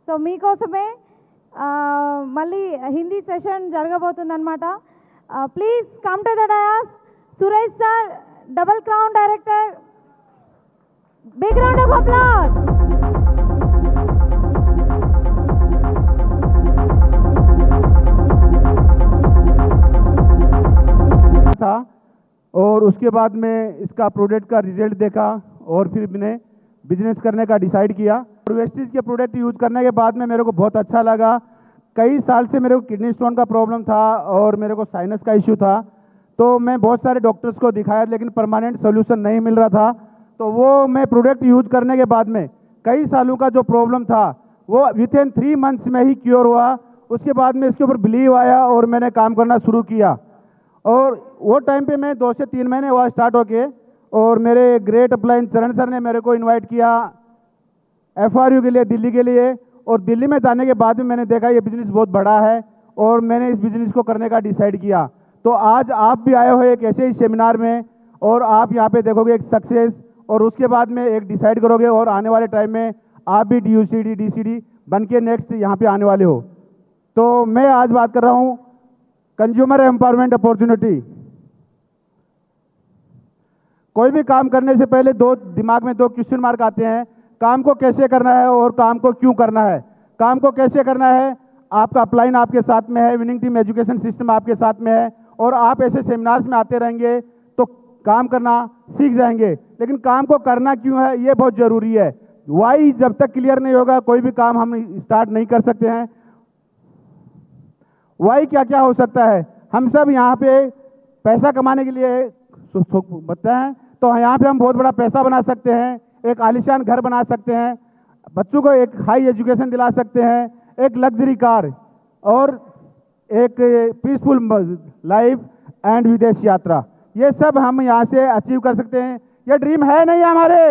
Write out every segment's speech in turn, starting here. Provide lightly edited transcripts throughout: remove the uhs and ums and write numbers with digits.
So మీకోసమే మళ్ళీ Hindi session జరగబోతుందన్నమాట. Please come to the dais. Suresh sir, double crown director, big round of applause. था और उसके बाद में इसका प्रोडक्ट का रिजल्ट देखा और फिर मैंने बिजनेस करने का डिसाइड किया। और वेस्टीज के प्रोडक्ट यूज़ करने के बाद में मेरे को बहुत अच्छा लगा। कई साल से मेरे को किडनी स्टोन का प्रॉब्लम था और मेरे को साइनस का इश्यू था, तो मैं बहुत सारे डॉक्टर्स को दिखाया लेकिन परमानेंट सोल्यूशन नहीं मिल रहा था। तो वो मैं प्रोडक्ट यूज़ करने के बाद में कई सालों का जो प्रॉब्लम था वो विथ इन 3 मंथ्स में ही क्योर हुआ। उसके बाद में इसके ऊपर बिलीव आया और मैंने काम करना शुरू किया। और वो टाइम पे मैं 2 से 3 महीने हुआ स्टार्ट होके, और मेरे ग्रेट अपलाइन चरण सर ने मेरे को इनवाइट किया FRU के लिए, दिल्ली के लिए। और दिल्ली में जाने के बाद में मैंने देखा ये बिज़नेस बहुत बड़ा है और मैंने इस बिज़नेस को करने का डिसाइड किया। तो आज आप भी आए हो एक ऐसे ही सेमिनार में, और आप यहाँ पे देखोगे एक सक्सेस, और उसके बाद में एक डिसाइड करोगे और आने वाले टाइम में आप भी DUCD DCD बन के नेक्स्ट यहाँ पे आने वाले हो। तो मैं आज बात कर रहा हूँ कंज्यूमर एम्पावरमेंट अपॉर्चुनिटी। कोई भी काम करने से पहले दिमाग में 2 क्वेश्चन मार्क आते हैं, काम को कैसे करना है और काम को क्यों करना है। काम को कैसे करना है, आपका अपलाइन आपके साथ में है, विनिंग टीम एजुकेशन सिस्टम आपके साथ में है, और आप ऐसे सेमिनार्स में आते रहेंगे तो काम करना सीख जाएंगे। लेकिन काम को करना क्यों है ये बहुत ज़रूरी है। वाई जब तक क्लियर नहीं होगा कोई भी काम हम स्टार्ट नहीं कर सकते हैं। वाई क्या क्या हो सकता है, हम सब यहाँ पे पैसा कमाने के लिए बताते हैं, तो यहाँ पे हम बहुत बड़ा पैसा बना सकते हैं, एक आलीशान घर बना सकते हैं, बच्चों को एक हाई एजुकेशन दिला सकते हैं, एक लग्जरी कार, और एक पीसफुल लाइफ एंड विदेश यात्रा। ये सब हम यहाँ से अचीव कर सकते हैं। ये ड्रीम है नहीं हमारे,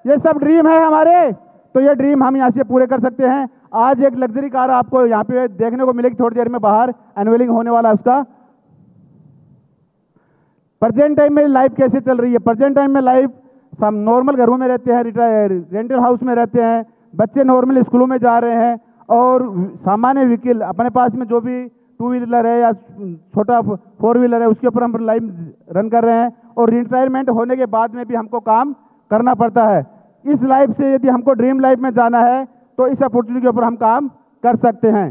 ये सब ड्रीम है हमारे, तो ये ड्रीम हम यहाँ से पूरे कर सकते हैं। आज एक लग्जरी कार आपको यहाँ पे देखने को मिलेगी, थोड़ी देर में बाहर अनवीलिंग होने वाला है उसका। प्रेजेंट टाइम में लाइफ कैसे चल रही है, प्रेजेंट टाइम में लाइफ सब नॉर्मल घरों में रहते हैं, रेंटल हाउस में रहते हैं, बच्चे नॉर्मल स्कूलों में जा रहे हैं, और सामान्य व्हीकल अपने पास में जो भी 2 व्हीलर है या छोटा 4 व्हीलर है उसके ऊपर हम लाइफ रन कर रहे हैं। और रिटायरमेंट होने के बाद में भी हमको काम करना पड़ता है। इस लाइफ से यदि हमको ड्रीम लाइफ में जाना है तो इस अपॉर्चुनिटी के ऊपर हम काम कर सकते हैं।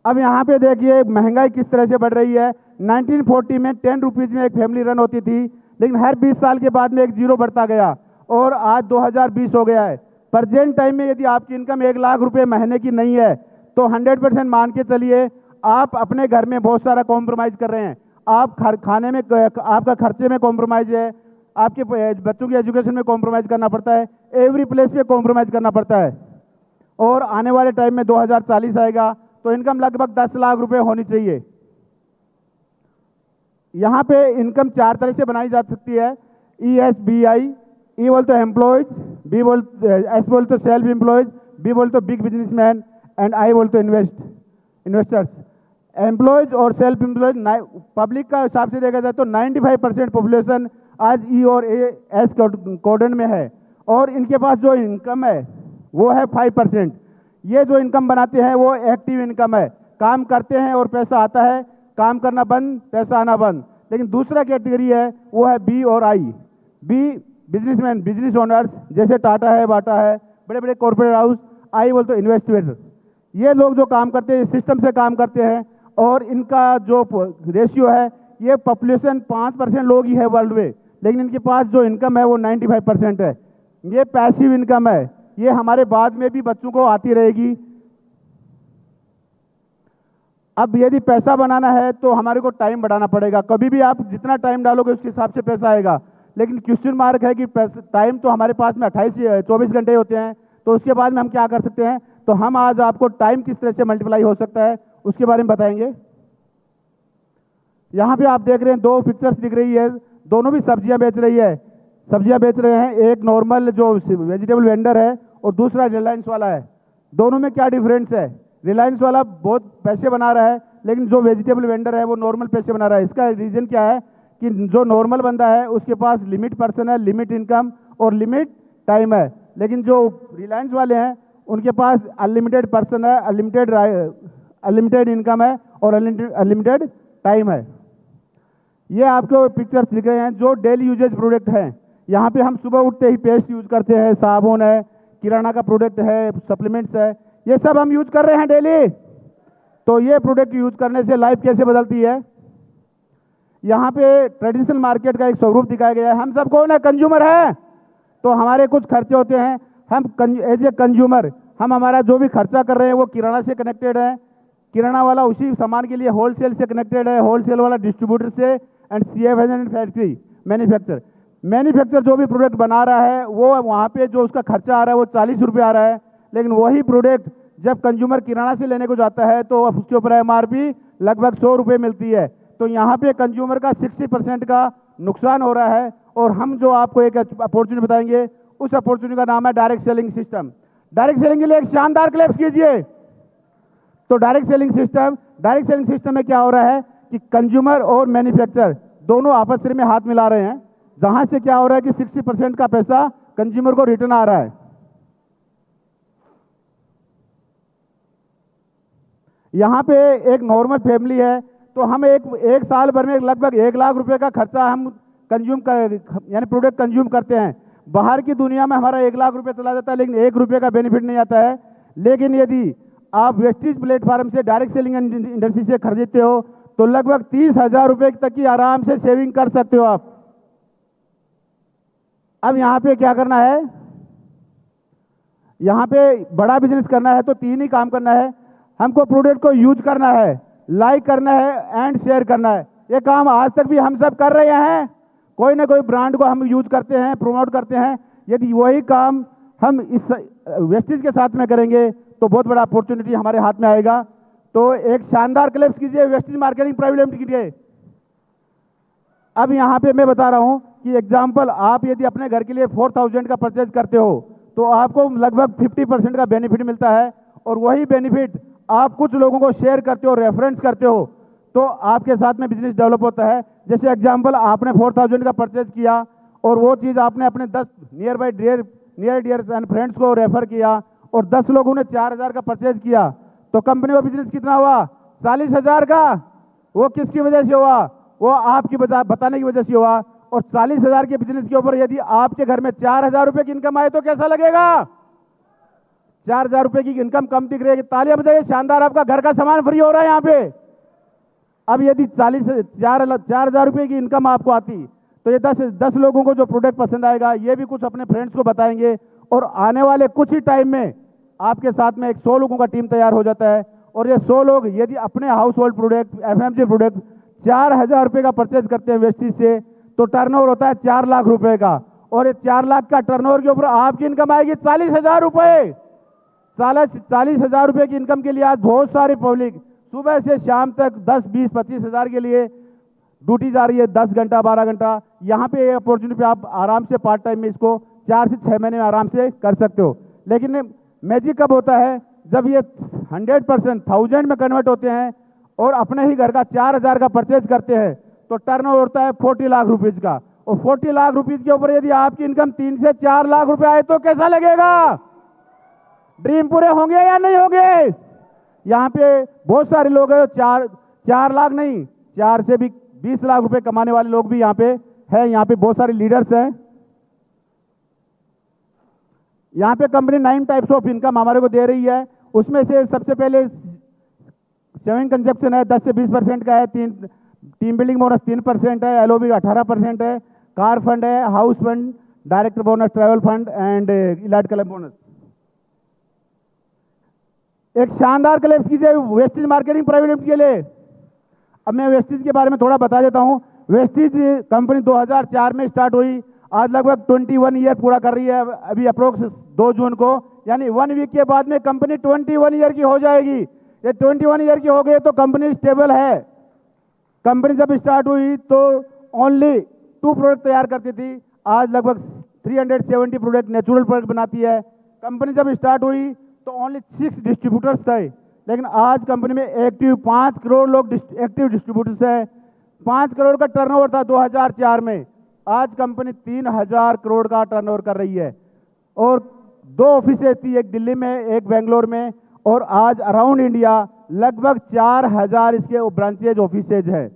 अब यहाँ पे देखिए महंगाई किस तरह से बढ़ रही है। 1940 में 10 रुपीज़ में एक फैमिली रन होती थी, लेकिन हर 20 साल के बाद में एक जीरो बढ़ता गया, और आज 2020 हो गया है। प्रेजेंट टाइम में यदि आपकी इनकम 1 लाख रुपए महीने की नहीं है तो 100% मान के चलिए आप अपने घर में बहुत सारा कॉम्प्रोमाइज़ कर रहे हैं। आप खाने में, आपका खर्चे में कॉम्प्रोमाइज़ है, आपके बच्चों की एजुकेशन में कॉम्प्रोमाइज़ करना पड़ता है, एवरी प्लेस पे कॉम्प्रोमाइज़ करना पड़ता है। और आने वाले टाइम में 2040 आएगा तो इनकम लगभग 10 लाख रुपए होनी चाहिए। यहाँ पे इनकम 4 तरह से बनाई जा सकती है, ESBI। E बोल तो एम्प्लॉयज, S बोल तो सेल्फ एम्प्लॉयज, B बोल तो बिग बिजनेसमैन, एंड I बोल तो इन्वेस्टर्स। एम्प्लॉयज और सेल्फ एम्प्लॉयज पब्लिक का हिसाब से देखा जाए तो 95% पॉपुलेशन आज E और S क्वाड्रेंट में है, और इनके पास जो इनकम है वो है 5%। ये जो इनकम बनाते हैं वो एक्टिव इनकम है, काम करते हैं और पैसा आता है, काम करना बंद पैसा आना बंद। लेकिन दूसरा कैटेगरी है वो है B और I। B businessman, business owners, जैसे टाटा है, बाटा है, बड़े बड़े कॉर्पोरेट हाउस। I बोल तो इन्वेस्टमेंट। ये लोग जो काम करते हैं सिस्टम से काम करते हैं, और इनका जो रेशियो है ये पॉपुलेशन 5% लोग ही है वर्ल्ड में, लेकिन इनके पास जो इनकम है वो 95% है। ये पैसिव इनकम है, ये हमारे बाद में भी बच्चों को आती रहेगी। अब यदि पैसा बनाना है तो हमारे को टाइम बढ़ाना पड़ेगा। कभी भी आप जितना टाइम डालोगे उसके हिसाब से पैसा आएगा, लेकिन क्वेश्चन मार्क है कि टाइम तो हमारे पास में 24 घंटे होते हैं, तो उसके बाद में हम क्या कर सकते हैं। तो हम आज आपको टाइम किस तरह से मल्टीप्लाई हो सकता है उसके बारे में बताएंगे। यहाँ पे आप देख रहे हैं 2 पिक्चर्स दिख रही है, दोनों भी सब्जियां बेच रही है, सब्जियां बेच रहे हैं। एक नॉर्मल जो वेजिटेबल वेंडर है और दूसरा रिलायंस वाला है। दोनों में क्या डिफरेंस है, रिलायंस वाला बहुत पैसे बना रहा है, लेकिन जो वेजिटेबल वेंडर है वो नॉर्मल पैसे बना रहा है। इसका रीज़न क्या है कि जो नॉर्मल बंदा है उसके पास लिमिट पर्सन है, लिमिट इनकम और लिमिट टाइम है, लेकिन जो रिलायंस वाले हैं उनके पास अनलिमिटेड पर्सन है, अनलिमिटेड इनकम है और अनलिमिटेड टाइम है। ये आपको पिक्चर्स दिख रहे हैं जो डेली यूजेज प्रोडक्ट हैं। यहाँ पे हम सुबह उठते ही पेस्ट यूज करते हैं, साबुन है, किराना का प्रोडक्ट है, सप्लीमेंट्स है, ये सब हम यूज कर रहे हैं डेली। तो ये प्रोडक्ट यूज करने से लाइफ कैसे बदलती है, यहाँ पे ट्रेडिशनल मार्केट का एक स्वरूप दिखाया गया है। हम सब कौन है, कंज्यूमर है। तो हमारे कुछ खर्चे होते हैं, हम एज ए कंज्यूमर हम हमारा जो भी खर्चा कर रहे हैं वो किराना से कनेक्टेड है, किराना वाला उसी सामान के लिए होलसेल से कनेक्टेड है, होलसेल वाला डिस्ट्रीब्यूटर से, and CF and factory manufacture जो भी प्रोडक्ट बना रहा है वो वहाँ पे जो उसका खर्चा आ रहा है वो 40 रुपये आ रहा है। लेकिन वही प्रोडक्ट जब कंज्यूमर किराना से लेने को जाता है तो उसके ऊपर MRP लगभग 100 रुपये मिलती है। तो यहाँ पे कंज्यूमर का 60% का नुकसान हो रहा है। और हम जो आपको एक अपॉर्चुनिटी बताएंगे, उस अपॉर्चुनिटी का नाम है direct selling system. Direct selling के लिए एक शानदार क्लैप्स कीजिए। तो डायरेक्ट सेलिंग सिस्टम में क्या हो रहा है कि कंज्यूमर और मैन्युफैक्चरर दोनों आपस में हाथ मिला रहे हैं, जहां से क्या हो रहा है कि 60% का पैसा कंज्यूमर को रिटर्न आ रहा है। यहाँ पे एक नॉर्मल फैमिली है तो हम एक साल भर में लगभग 1 लाख रुपए का खर्चा हम यानी प्रोडक्ट कंज्यूम करते हैं। बाहर की दुनिया में हमारा 1 लाख रुपए चला जाता है, लेकिन 1 रुपये का बेनिफिट नहीं आता है। लेकिन यदि आप वेस्टेज प्लेटफॉर्म से डायरेक्ट सेलिंग इंडस्ट्री से खरीदते हो तो लगभग 30,000 रुपये तक की आराम से सेविंग कर सकते हो आप। अब यहाँ पे क्या करना है, यहाँ पे बड़ा बिजनेस करना है तो 3 ही काम करना है। हमको प्रोडक्ट को यूज करना है, लाइक करना है एंड शेयर करना है। ये काम आज तक भी हम सब कर रहे हैं। कोई ना कोई ब्रांड को हम यूज करते हैं, प्रमोट करते हैं। यदि वही काम हम इस वेस्टेज के साथ में करेंगे तो बहुत बड़ा अपॉर्चुनिटी हमारे हाथ में आएगा। तो एक शानदार क्लैप्स कीजिए वेस्टेज मार्केटिंग प्राइवेट लिमिटेड के लिए। अब यहाँ पे मैं बता रहा हूँ कि एग्जाम्पल, आप यदि अपने घर के लिए 4000 का परचेज करते हो तो आपको लगभग 50% का बेनिफिट मिलता है। और वही बेनिफिट आप कुछ लोगों को शेयर करते हो, रेफरेंस करते हो, तो आपके साथ में बिजनेस डेवलप होता है। जैसे एग्जाम्पल, आपने 4000 का परचेज किया और वो चीज़ आपने अपने 10 नियर डियर्स एंड फ्रेंड्स को रेफर किया और 10 लोगों ने 4000 का परचेज किया, तो कंपनी का बिजनेस कितना हुआ, 40,000 का। वो किसकी वजह से हुआ, वो आपकी बताने की वजह से हुआ। और 40,000 के बिजनेस के ऊपर यदि आपके घर में 4000 रुपये की इनकम आए तो कैसा लगेगा। 4000 रुपये की इनकम कम दिख रही है, तालियां बजाइए, शानदार, आपका घर का सामान फ्री हो रहा है यहाँ पे। अब यदि 4,000 रुपये की इनकम आपको आती तो ये 10 लोगों को जो प्रोडक्ट पसंद आएगा ये भी कुछ अपने फ्रेंड्स को बताएंगे और आने वाले कुछ ही टाइम में आपके साथ में एक 100 लोगों का टीम तैयार हो जाता है। और ये 100 लोग यदि अपने house hold product, FMG product 4000 रुपये का परचेज करते हैं वेस्टेज से, तो टर्नओवर होता है 4 लाख रुपए का। और ये 4 लाख का टर्नओवर के ऊपर आपकी इनकम आएगी 40,000 रुपये। 40,000 रुपये की इनकम के लिए आज बहुत सारी पब्लिक सुबह से शाम तक 10, 20, 25,000 के लिए ड्यूटी जा रही है, 10 घंटा 12 घंटा। यहाँ पे ये अपॉर्चुनिटी पे आप आराम से पार्ट टाइम में इसको 4 से 6 महीने में आराम से कर सकते हो। लेकिन मैजिक कब होता है, जब ये 100% 1000 में कन्वर्ट होते हैं और अपने ही घर का 4000 का परचेज करते हैं तो टर्नओवर होता है 40 लाख रुपीज का। और 40 लाख रुपीज के ऊपर यदि आपकी इनकम 3 से 4 लाख रुपए आए तो कैसा लगेगा, ड्रीम पूरे होंगे या नहीं होंगे। यहाँ पे बहुत सारे लोग हैं, 4 लाख नहीं, 4 से भी 20 लाख रुपए कमाने वाले लोग भी यहाँ पे हैं। यहाँ पे बहुत सारे लीडर्स हैं। यहाँ पे कंपनी 9 टाइप्स ऑफ इनकम हमारे को दे रही है। उसमें से सबसे पहले सेविंग कंजप्शन है, 10 से 20% का है। टीम बिल्डिंग बोनस 3% है, LOB 18% है, कार फंड है, house fund, director bonus, travel fund and elite club bonus. एक शानदार क्लैप्स कीजिए वेस्टेज मार्केटिंग प्राइवेट लिमिटेड के लिए। अब मैं वेस्टेज के बारे में थोड़ा बता देता हूँ। वेस्टेज कंपनी 2004 में स्टार्ट हुई, आज लगभग 21 ईयर पूरा कर रही है। अभी अप्रोक्स 2 जून को, यानी 1 वीक के बाद में कंपनी 21 ईयर की हो जाएगी। ये 21 ईयर की हो गई तो कंपनी स्टेबल है। कंपनी जब स्टार्ट हुई तो ओनली 2 प्रोडक्ट तैयार करती थी, आज लगभग 370 प्रोडक्ट नेचुरल प्रोडक्ट बनाती है। कंपनी जब स्टार्ट हुई तो ओनली 6 डिस्ट्रीब्यूटर्स थे, लेकिन आज कंपनी में एक्टिव 5 करोड़ लोग एक्टिव डिस्ट्रीब्यूटर्स हैं। 5 करोड़ का टर्नओवर था 2004 में, आज कंपनी 3000 करोड़ का टर्नओवर कर रही है। और 2 ऑफिसेज थी, एक दिल्ली में एक बेंगलोर में, और आज अराउंड इंडिया लगभग 4000 इसके ब्रांचेज ऑफिसेज है।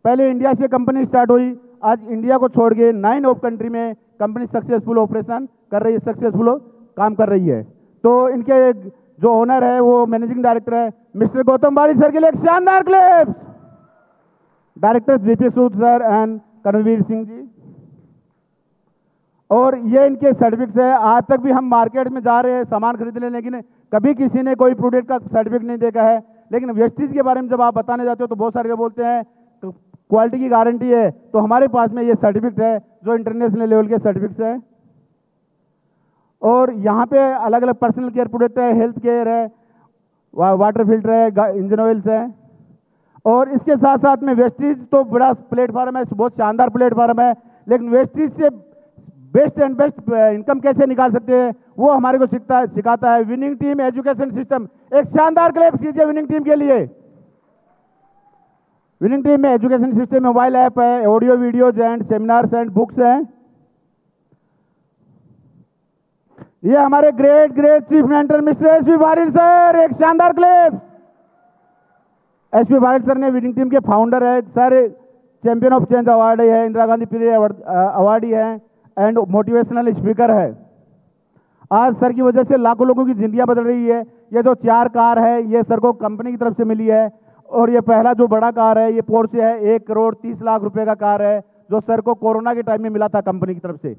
पहले इंडिया से कंपनी स्टार्ट हुई, आज इंडिया को छोड़ के 9 ऑफ कंट्री में कंपनी सक्सेसफुल ऑपरेशन कर रही है, सक्सेसफुल काम कर रही है। तो इनके जो ओनर है वो मैनेजिंग डायरेक्टर है मिस्टर गौतम बारी सर के लिए एक शानदार claps. Director Deepak Sood sir and Karanveer Singh ji. और ये इनके सर्टिफिकेट्स है। आज तक भी हम मार्केट में जा रहे हैं सामान खरीदने, लेकिन कभी किसी ने कोई प्रोडक्ट का सर्टिफिकेट नहीं देखा है। लेकिन वेस्टेज के बारे में जब आप बताने जाते हो तो बहुत सारे लोग बोलते हैं तो क्वालिटी की गारंटी है, तो हमारे पास में ये सर्टिफिकेट है जो इंटरनेशनल लेवल के सर्टिफिकेट्स है। और यहाँ पे अलग अलग पर्सनल केयर प्रोडक्ट है, हेल्थ केयर है, वाटर फिल्टर है, इंजन ऑयल्स है। और इसके साथ साथ में वेस्टेज तो बड़ा प्लेटफॉर्म है, बहुत शानदार प्लेटफॉर्म है, लेकिन वेस्टेज से बेस्ट एंड बेस्ट इनकम कैसे निकाल सकते हैं वो हमारे को सिखाता है विनिंग टीम एजुकेशन सिस्टम। एक शानदार क्लैप कीजिए विनिंग टीम के लिए। विनिंग टीम में एजुकेशन सिस्टम मोबाइल ऐप है, audio videos and seminars and books हैं। ये हमारे great great chief mentor mister S P Bharil sir, एक शानदार clap. S P Bharil sir ने विनिंग टीम के फाउंडर है sir, champion of change award है, इंदिरा गांधी पीरियड अवार्डी है एंड मोटिवेशनल स्पीकर है। आज सर की वजह से लाखों लोगों की जिंदगियां बदल रही है। ये जो 4 कार है ये सर को कंपनी की तरफ से मिली है, और ये पहला जो बड़ा कार है ये पोर्शे है, 1 करोड़ 30 लाख रुपए का कार है जो सर को कोरोना के टाइम में मिला था कंपनी की तरफ से।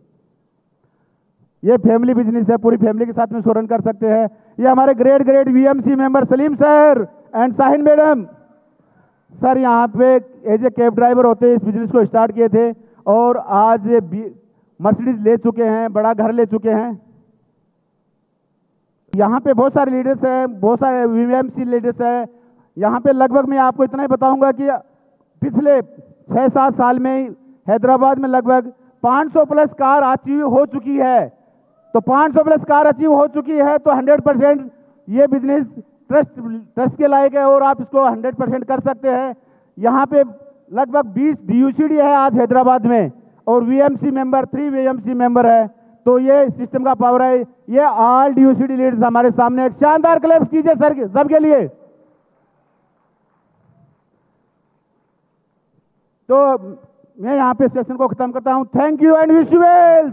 ये फैमिली बिजनेस है, पूरी फैमिली के साथ में शो रन कर सकते हैं। ये हमारे great great VMC member Salim sir and Sahin madam. Sir यहाँ पे एज ए कैब ड्राइवर होते इस बिजनेस को स्टार्ट किए थे, और आज मर्सिडीज ले चुके हैं, बड़ा घर ले चुके हैं। यहाँ पे बहुत सारे लीडर्स हैं, बहुत सारे वीएमसी लीडर्स हैं। यहाँ पे लगभग मैं आपको इतना ही बताऊंगा कि पिछले 6-7 साल में हैदराबाद में लगभग 500 प्लस कार अचीव हो चुकी है। तो 500 प्लस कार अचीव हो चुकी है तो 100% ये बिजनेस ट्रस्ट के लायक है, और आप इसको 100% कर सकते हैं। यहाँ पे लगभग 20 DUCD है आज हैदराबाद में, और वीएमसी मेंबर 3 वीएमसी मेंबर है। तो ये सिस्टम का पावर है। ये ऑल DUCD लीडर्स हमारे सामने, एक शानदार क्लैप्स कीजिए सर सबके लिए। तो मैं यहाँ पे सेशन को खत्म करता हूँ। Thank you and wish you well.